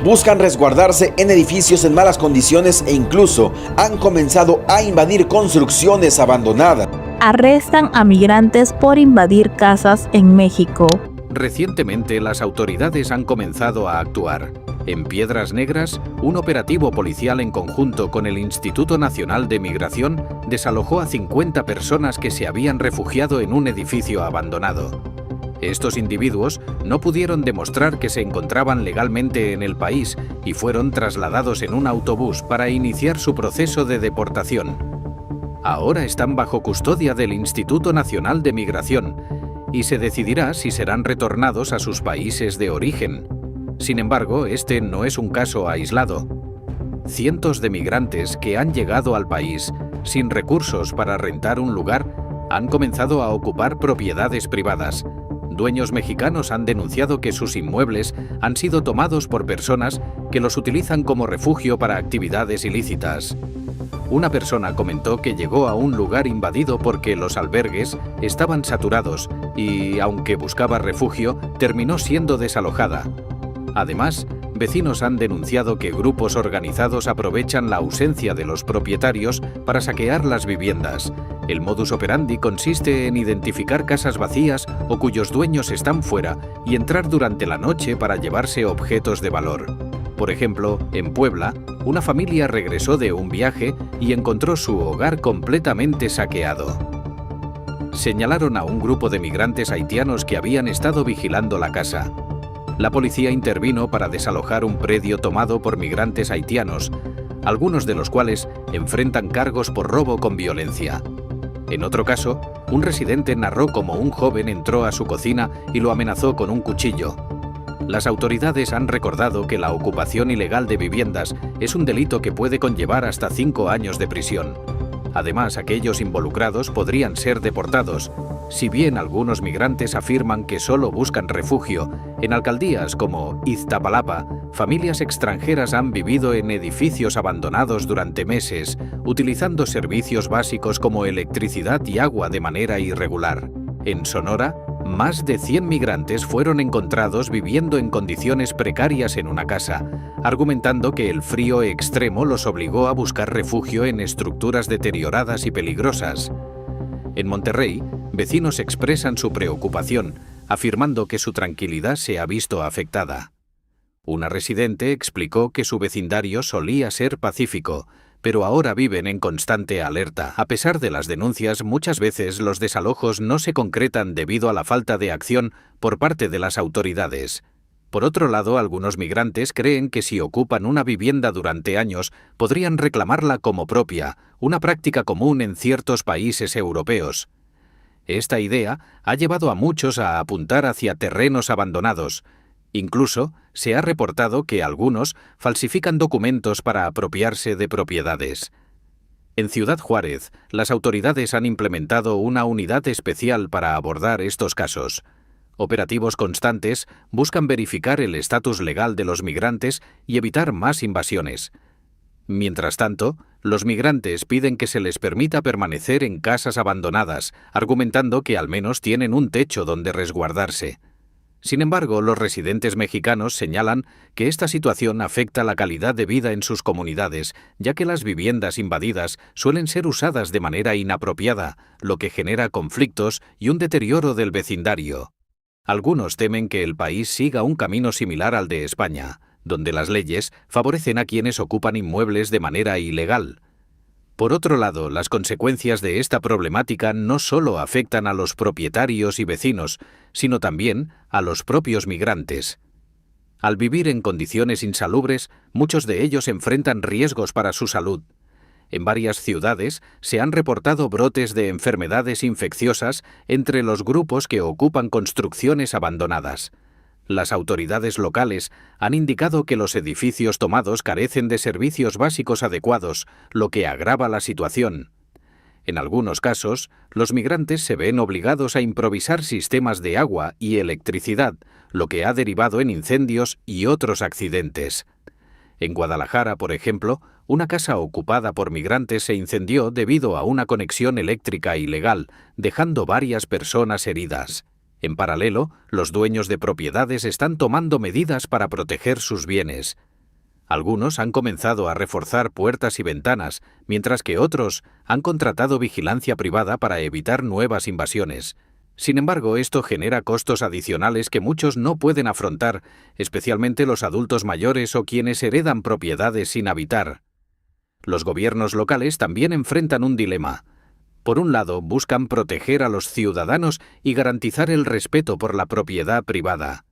buscan resguardarse en edificios en malas condiciones e incluso han comenzado a invadir construcciones abandonadas. Arrestan a migrantes por invadir casas en México. Recientemente las autoridades han comenzado a actuar. En Piedras Negras, un operativo policial en conjunto con el Instituto Nacional de Migración desalojó a 50 personas que se habían refugiado en un edificio abandonado. Estos individuos no pudieron demostrar que se encontraban legalmente en el país y fueron trasladados en un autobús para iniciar su proceso de deportación. Ahora están bajo custodia del Instituto Nacional de Migración y se decidirá si serán retornados a sus países de origen. Sin embargo, este no es un caso aislado. Cientos de migrantes que han llegado al país sin recursos para rentar un lugar han comenzado a ocupar propiedades privadas. Dueños mexicanos han denunciado que sus inmuebles han sido tomados por personas que los utilizan como refugio para actividades ilícitas. Una persona comentó que llegó a un lugar invadido porque los albergues estaban saturados y, aunque buscaba refugio, terminó siendo desalojada. Además, vecinos han denunciado que grupos organizados aprovechan la ausencia de los propietarios para saquear las viviendas. El modus operandi consiste en identificar casas vacías o cuyos dueños están fuera y entrar durante la noche para llevarse objetos de valor. Por ejemplo, en Puebla, una familia regresó de un viaje y encontró su hogar completamente saqueado. Señalaron a un grupo de migrantes haitianos que habían estado vigilando la casa. La policía intervino para desalojar un predio tomado por migrantes haitianos, algunos de los cuales enfrentan cargos por robo con violencia. En otro caso, un residente narró cómo un joven entró a su cocina y lo amenazó con un cuchillo. Las autoridades han recordado que la ocupación ilegal de viviendas es un delito que puede conllevar hasta 5 años de prisión. Además, aquellos involucrados podrían ser deportados. Si bien algunos migrantes afirman que solo buscan refugio, en alcaldías como Iztapalapa, familias extranjeras han vivido en edificios abandonados durante meses, utilizando servicios básicos como electricidad y agua de manera irregular. En Sonora, más de 100 migrantes fueron encontrados viviendo en condiciones precarias en una casa, argumentando que el frío extremo los obligó a buscar refugio en estructuras deterioradas y peligrosas. En Monterrey, vecinos expresan su preocupación, afirmando que su tranquilidad se ha visto afectada. Una residente explicó que su vecindario solía ser pacífico, pero ahora viven en constante alerta. A pesar de las denuncias, muchas veces los desalojos no se concretan debido a la falta de acción por parte de las autoridades. Por otro lado, algunos migrantes creen que si ocupan una vivienda durante años, podrían reclamarla como propia, una práctica común en ciertos países europeos. Esta idea ha llevado a muchos a apuntar hacia terrenos abandonados. Incluso se ha reportado que algunos falsifican documentos para apropiarse de propiedades. En Ciudad Juárez, las autoridades han implementado una unidad especial para abordar estos casos. Operativos constantes buscan verificar el estatus legal de los migrantes y evitar más invasiones. Mientras tanto, los migrantes piden que se les permita permanecer en casas abandonadas, argumentando que al menos tienen un techo donde resguardarse. Sin embargo, los residentes mexicanos señalan que esta situación afecta la calidad de vida en sus comunidades, ya que las viviendas invadidas suelen ser usadas de manera inapropiada, lo que genera conflictos y un deterioro del vecindario. Algunos temen que el país siga un camino similar al de España, donde las leyes favorecen a quienes ocupan inmuebles de manera ilegal. Por otro lado, las consecuencias de esta problemática no solo afectan a los propietarios y vecinos, sino también a los propios migrantes. Al vivir en condiciones insalubres, muchos de ellos enfrentan riesgos para su salud. En varias ciudades se han reportado brotes de enfermedades infecciosas entre los grupos que ocupan construcciones abandonadas. Las autoridades locales han indicado que los edificios tomados carecen de servicios básicos adecuados, lo que agrava la situación. En algunos casos, los migrantes se ven obligados a improvisar sistemas de agua y electricidad, lo que ha derivado en incendios y otros accidentes. En Guadalajara, por ejemplo, una casa ocupada por migrantes se incendió debido a una conexión eléctrica ilegal, dejando varias personas heridas. En paralelo, los dueños de propiedades están tomando medidas para proteger sus bienes. Algunos han comenzado a reforzar puertas y ventanas, mientras que otros han contratado vigilancia privada para evitar nuevas invasiones. Sin embargo, esto genera costos adicionales que muchos no pueden afrontar, especialmente los adultos mayores o quienes heredan propiedades sin habitar. Los gobiernos locales también enfrentan un dilema. Por un lado, buscan proteger a los ciudadanos y garantizar el respeto por la propiedad privada.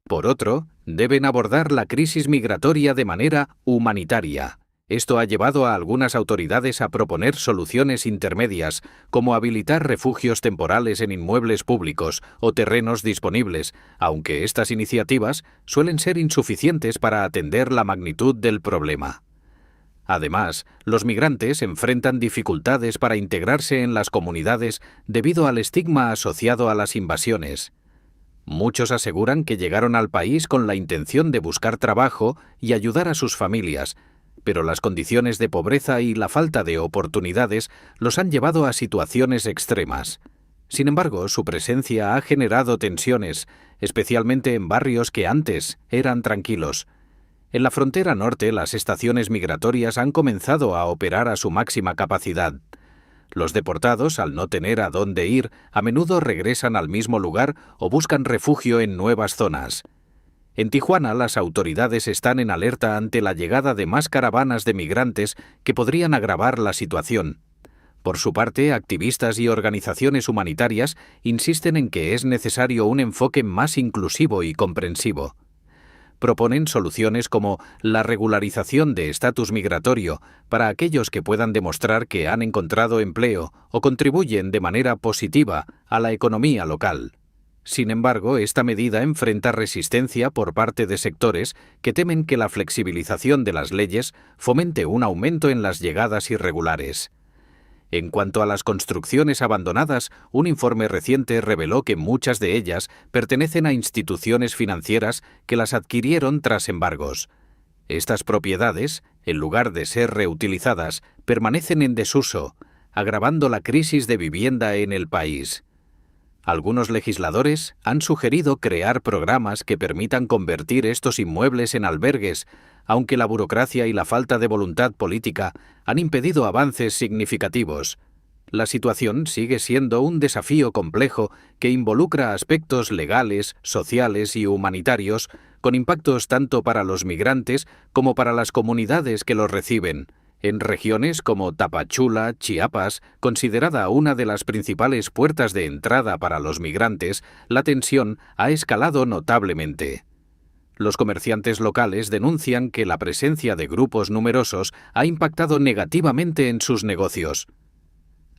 Por otro, deben abordar la crisis migratoria de manera humanitaria. Esto ha llevado a algunas autoridades a proponer soluciones intermedias, como habilitar refugios temporales en inmuebles públicos o terrenos disponibles, aunque estas iniciativas suelen ser insuficientes para atender la magnitud del problema. Además, los migrantes enfrentan dificultades para integrarse en las comunidades debido al estigma asociado a las invasiones. Muchos aseguran que llegaron al país con la intención de buscar trabajo y ayudar a sus familias, pero las condiciones de pobreza y la falta de oportunidades los han llevado a situaciones extremas. Sin embargo, su presencia ha generado tensiones, especialmente en barrios que antes eran tranquilos. En la frontera norte, las estaciones migratorias han comenzado a operar a su máxima capacidad. Los deportados, al no tener a dónde ir, a menudo regresan al mismo lugar o buscan refugio en nuevas zonas. En Tijuana, las autoridades están en alerta ante la llegada de más caravanas de migrantes que podrían agravar la situación. Por su parte, activistas y organizaciones humanitarias insisten en que es necesario un enfoque más inclusivo y comprensivo. Proponen soluciones como la regularización de estatus migratorio para aquellos que puedan demostrar que han encontrado empleo o contribuyen de manera positiva a la economía local. Sin embargo, esta medida enfrenta resistencia por parte de sectores que temen que la flexibilización de las leyes fomente un aumento en las llegadas irregulares. En cuanto a las construcciones abandonadas, un informe reciente reveló que muchas de ellas pertenecen a instituciones financieras que las adquirieron tras embargos. Estas propiedades, en lugar de ser reutilizadas, permanecen en desuso, agravando la crisis de vivienda en el país. Algunos legisladores han sugerido crear programas que permitan convertir estos inmuebles en albergues, aunque la burocracia y la falta de voluntad política han impedido avances significativos. La situación sigue siendo un desafío complejo que involucra aspectos legales, sociales y humanitarios, con impactos tanto para los migrantes como para las comunidades que los reciben. En regiones como Tapachula, Chiapas, considerada una de las principales puertas de entrada para los migrantes, la tensión ha escalado notablemente. Los comerciantes locales denuncian que la presencia de grupos numerosos ha impactado negativamente en sus negocios.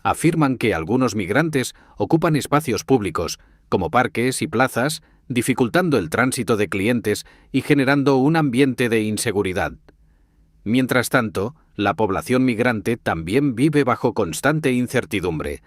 Afirman que algunos migrantes ocupan espacios públicos, como parques y plazas, dificultando el tránsito de clientes y generando un ambiente de inseguridad. Mientras tanto, la población migrante también vive bajo constante incertidumbre.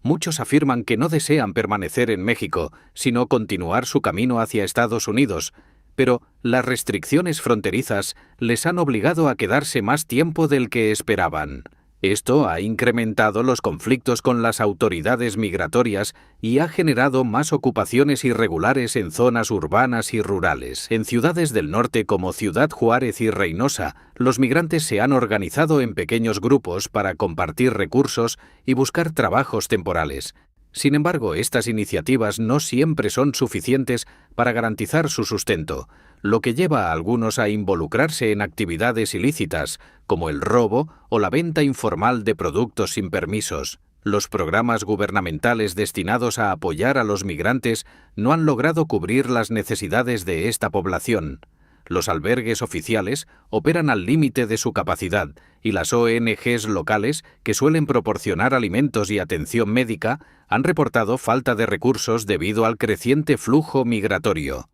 Muchos afirman que no desean permanecer en México, sino continuar su camino hacia Estados Unidos, pero las restricciones fronterizas les han obligado a quedarse más tiempo del que esperaban. Esto ha incrementado los conflictos con las autoridades migratorias y ha generado más ocupaciones irregulares en zonas urbanas y rurales. En ciudades del norte como Ciudad Juárez y Reynosa, los migrantes se han organizado en pequeños grupos para compartir recursos y buscar trabajos temporales. Sin embargo, estas iniciativas no siempre son suficientes para garantizar su sustento, lo que lleva a algunos a involucrarse en actividades ilícitas, como el robo o la venta informal de productos sin permisos. Los programas gubernamentales destinados a apoyar a los migrantes no han logrado cubrir las necesidades de esta población. Los albergues oficiales operan al límite de su capacidad y las ONGs locales, que suelen proporcionar alimentos y atención médica, han reportado falta de recursos debido al creciente flujo migratorio.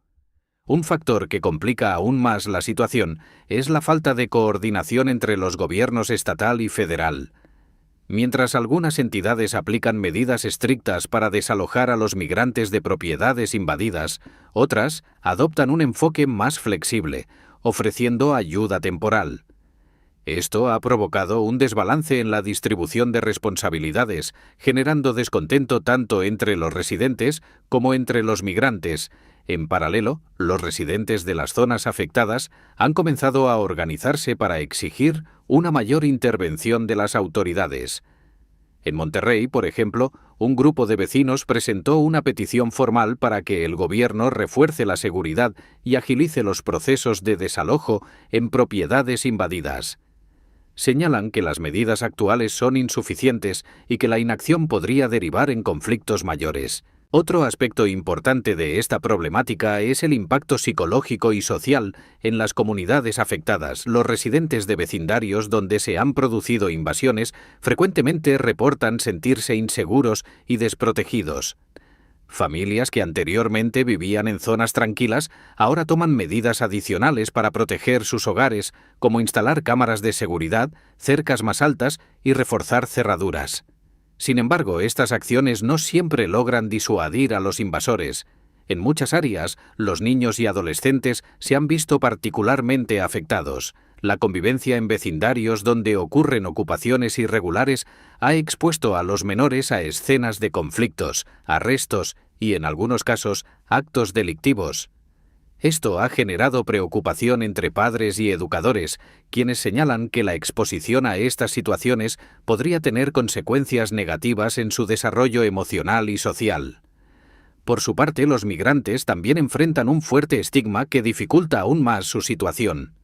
Un factor que complica aún más la situación es la falta de coordinación entre los gobiernos estatal y federal. Mientras algunas entidades aplican medidas estrictas para desalojar a los migrantes de propiedades invadidas, otras adoptan un enfoque más flexible, ofreciendo ayuda temporal. Esto ha provocado un desbalance en la distribución de responsabilidades, generando descontento tanto entre los residentes como entre los migrantes, En paralelo, los residentes de las zonas afectadas han comenzado a organizarse para exigir una mayor intervención de las autoridades. En Monterrey, por ejemplo, un grupo de vecinos presentó una petición formal para que el gobierno refuerce la seguridad y agilice los procesos de desalojo en propiedades invadidas. Señalan que las medidas actuales son insuficientes y que la inacción podría derivar en conflictos mayores. Otro aspecto importante de esta problemática es el impacto psicológico y social en las comunidades afectadas. Los residentes de vecindarios donde se han producido invasiones frecuentemente reportan sentirse inseguros y desprotegidos. Familias que anteriormente vivían en zonas tranquilas ahora toman medidas adicionales para proteger sus hogares, como instalar cámaras de seguridad, cercas más altas y reforzar cerraduras. Sin embargo, estas acciones no siempre logran disuadir a los invasores. En muchas áreas, los niños y adolescentes se han visto particularmente afectados. La convivencia en vecindarios donde ocurren ocupaciones irregulares ha expuesto a los menores a escenas de conflictos, arrestos y, en algunos casos, actos delictivos. Esto ha generado preocupación entre padres y educadores, quienes señalan que la exposición a estas situaciones podría tener consecuencias negativas en su desarrollo emocional y social. Por su parte, los migrantes también enfrentan un fuerte estigma que dificulta aún más su situación.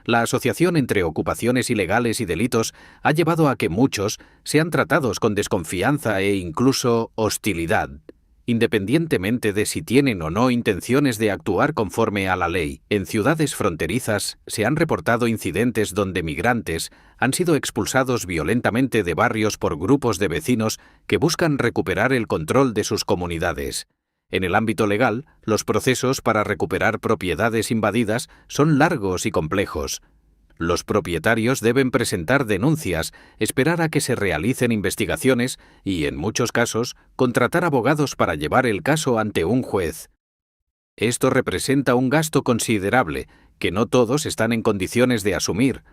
La asociación entre ocupaciones ilegales y delitos ha llevado a que muchos sean tratados con desconfianza e incluso hostilidad, independientemente de si tienen o no intenciones de actuar conforme a la ley. En ciudades fronterizas se han reportado incidentes donde migrantes han sido expulsados violentamente de barrios por grupos de vecinos que buscan recuperar el control de sus comunidades. En el ámbito legal, los procesos para recuperar propiedades invadidas son largos y complejos. Los propietarios deben presentar denuncias, esperar a que se realicen investigaciones y, en muchos casos, contratar abogados para llevar el caso ante un juez. Esto representa un gasto considerable que no todos están en condiciones de asumir.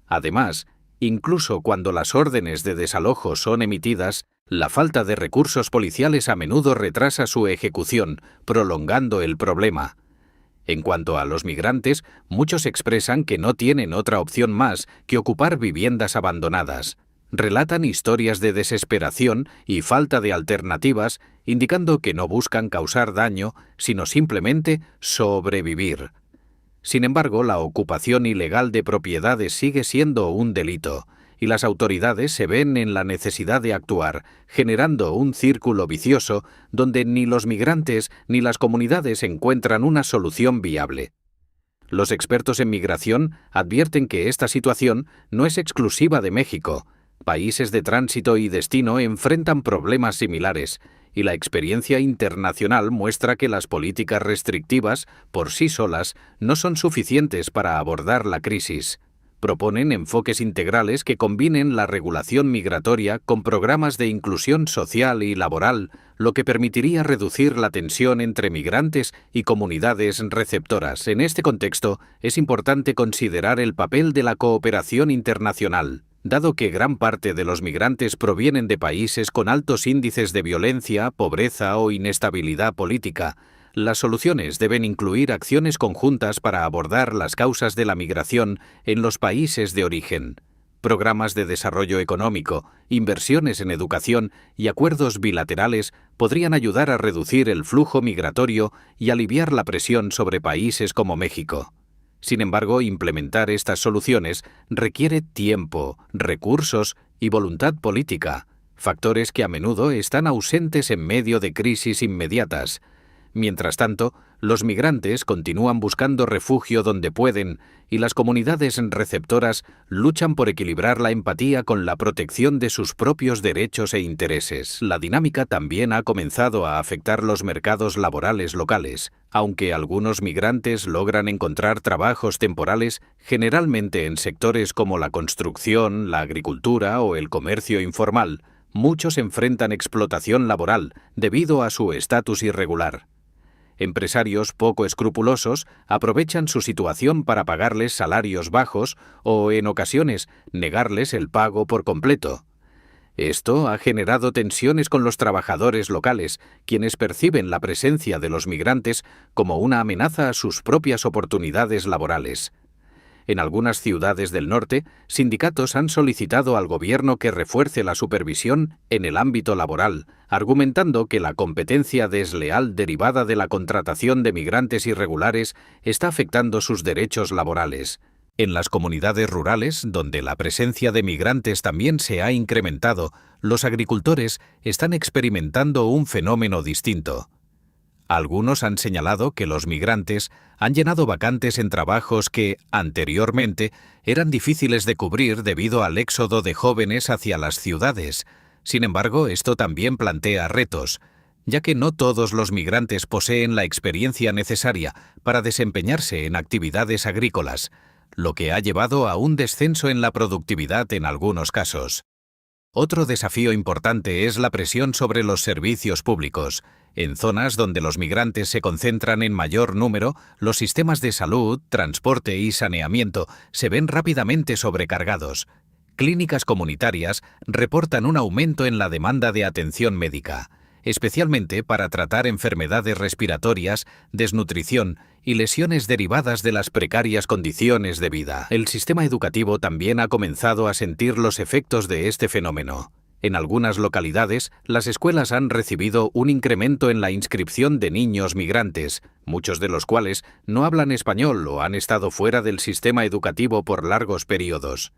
Además, incluso cuando las órdenes de desalojo son emitidas, la falta de recursos policiales a menudo retrasa su ejecución, prolongando el problema. En cuanto a los migrantes, muchos expresan que no tienen otra opción más que ocupar viviendas abandonadas. Relatan historias de desesperación y falta de alternativas, indicando que no buscan causar daño, sino simplemente sobrevivir. Sin embargo, la ocupación ilegal de propiedades sigue siendo un delito, y las autoridades se ven en la necesidad de actuar, generando un círculo vicioso donde ni los migrantes ni las comunidades encuentran una solución viable. Los expertos en migración advierten que esta situación no es exclusiva de México. Países de tránsito y destino enfrentan problemas similares, y la experiencia internacional muestra que las políticas restrictivas, por sí solas, no son suficientes para abordar la crisis. Proponen enfoques integrales que combinen la regulación migratoria con programas de inclusión social y laboral, lo que permitiría reducir la tensión entre migrantes y comunidades receptoras. En este contexto, es importante considerar el papel de la cooperación internacional. Dado que gran parte de los migrantes provienen de países con altos índices de violencia, pobreza o inestabilidad política, las soluciones deben incluir acciones conjuntas para abordar las causas de la migración en los países de origen. Programas de desarrollo económico, inversiones en educación y acuerdos bilaterales podrían ayudar a reducir el flujo migratorio y aliviar la presión sobre países como México. Sin embargo, implementar estas soluciones requiere tiempo, recursos y voluntad política, factores que a menudo están ausentes en medio de crisis inmediatas. Mientras tanto, los migrantes continúan buscando refugio donde pueden y las comunidades receptoras luchan por equilibrar la empatía con la protección de sus propios derechos e intereses. La dinámica también ha comenzado a afectar los mercados laborales locales. Aunque algunos migrantes logran encontrar trabajos temporales, generalmente en sectores como la construcción, la agricultura o el comercio informal, muchos enfrentan explotación laboral debido a su estatus irregular. Empresarios poco escrupulosos aprovechan su situación para pagarles salarios bajos o, en ocasiones, negarles el pago por completo. Esto ha generado tensiones con los trabajadores locales, quienes perciben la presencia de los migrantes como una amenaza a sus propias oportunidades laborales. En algunas ciudades del norte, sindicatos han solicitado al gobierno que refuerce la supervisión en el ámbito laboral, argumentando que la competencia desleal derivada de la contratación de migrantes irregulares está afectando sus derechos laborales. En las comunidades rurales, donde la presencia de migrantes también se ha incrementado, los agricultores están experimentando un fenómeno distinto. Algunos han señalado que los migrantes han llenado vacantes en trabajos que, anteriormente, eran difíciles de cubrir debido al éxodo de jóvenes hacia las ciudades. Sin embargo, esto también plantea retos, ya que no todos los migrantes poseen la experiencia necesaria para desempeñarse en actividades agrícolas, lo que ha llevado a un descenso en la productividad en algunos casos. Otro desafío importante es la presión sobre los servicios públicos. En zonas donde los migrantes se concentran en mayor número, los sistemas de salud, transporte y saneamiento se ven rápidamente sobrecargados. Clínicas comunitarias reportan un aumento en la demanda de atención médica, especialmente para tratar enfermedades respiratorias, desnutrición y lesiones derivadas de las precarias condiciones de vida. El sistema educativo también ha comenzado a sentir los efectos de este fenómeno. En algunas localidades, las escuelas han recibido un incremento en la inscripción de niños migrantes, muchos de los cuales no hablan español o han estado fuera del sistema educativo por largos periodos.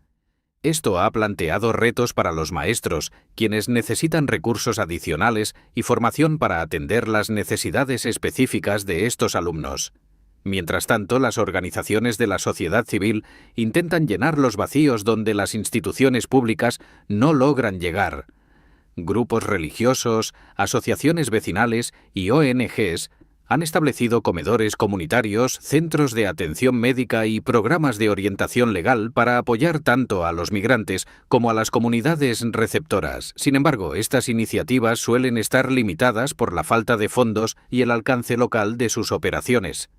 Esto ha planteado retos para los maestros, quienes necesitan recursos adicionales y formación para atender las necesidades específicas de estos alumnos. Mientras tanto, las organizaciones de la sociedad civil intentan llenar los vacíos donde las instituciones públicas no logran llegar. Grupos religiosos, asociaciones vecinales y ONGs han establecido comedores comunitarios, centros de atención médica y programas de orientación legal para apoyar tanto a los migrantes como a las comunidades receptoras. Sin embargo, estas iniciativas suelen estar limitadas por la falta de fondos y el alcance local de sus operaciones.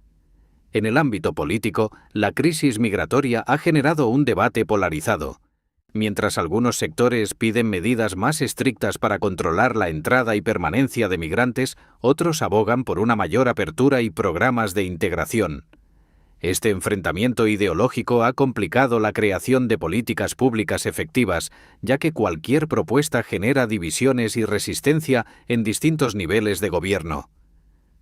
En el ámbito político, la crisis migratoria ha generado un debate polarizado. Mientras algunos sectores piden medidas más estrictas para controlar la entrada y permanencia de migrantes, otros abogan por una mayor apertura y programas de integración. Este enfrentamiento ideológico ha complicado la creación de políticas públicas efectivas, ya que cualquier propuesta genera divisiones y resistencia en distintos niveles de gobierno.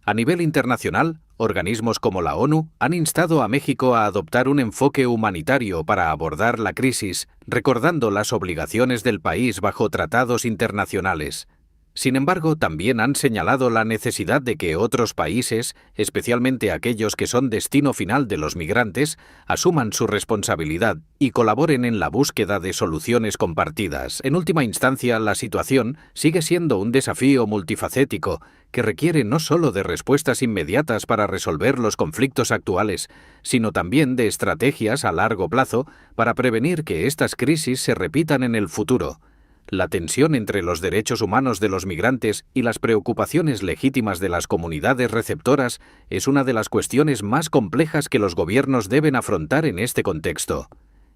A nivel internacional, organismos como la ONU han instado a México a adoptar un enfoque humanitario para abordar la crisis, recordando las obligaciones del país bajo tratados internacionales. Sin embargo, también han señalado la necesidad de que otros países, especialmente aquellos que son destino final de los migrantes, asuman su responsabilidad y colaboren en la búsqueda de soluciones compartidas. En última instancia, la situación sigue siendo un desafío multifacético que requiere no solo de respuestas inmediatas para resolver los conflictos actuales, sino también de estrategias a largo plazo para prevenir que estas crisis se repitan en el futuro. La tensión entre los derechos humanos de los migrantes y las preocupaciones legítimas de las comunidades receptoras es una de las cuestiones más complejas que los gobiernos deben afrontar en este contexto.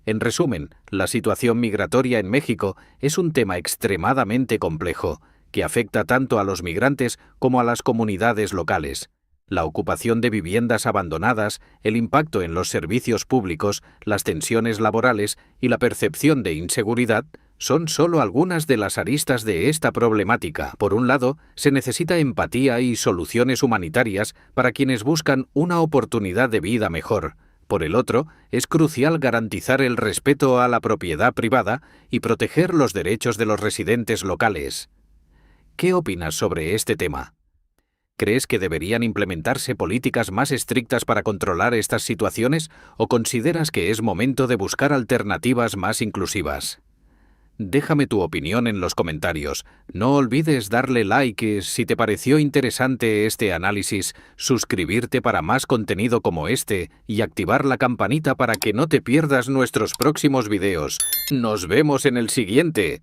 En resumen, la situación migratoria en México es un tema extremadamente complejo, que afecta tanto a los migrantes como a las comunidades locales. La ocupación de viviendas abandonadas, el impacto en los servicios públicos, las tensiones laborales y la percepción de inseguridad son solo algunas de las aristas de esta problemática. Por un lado, se necesita empatía y soluciones humanitarias para quienes buscan una oportunidad de vida mejor. Por el otro, es crucial garantizar el respeto a la propiedad privada y proteger los derechos de los residentes locales. ¿Qué opinas sobre este tema? ¿Crees que deberían implementarse políticas más estrictas para controlar estas situaciones o consideras que es momento de buscar alternativas más inclusivas? Déjame tu opinión en los comentarios. No olvides darle like si te pareció interesante este análisis, suscribirte para más contenido como este y activar la campanita para que no te pierdas nuestros próximos videos. ¡Nos vemos en el siguiente!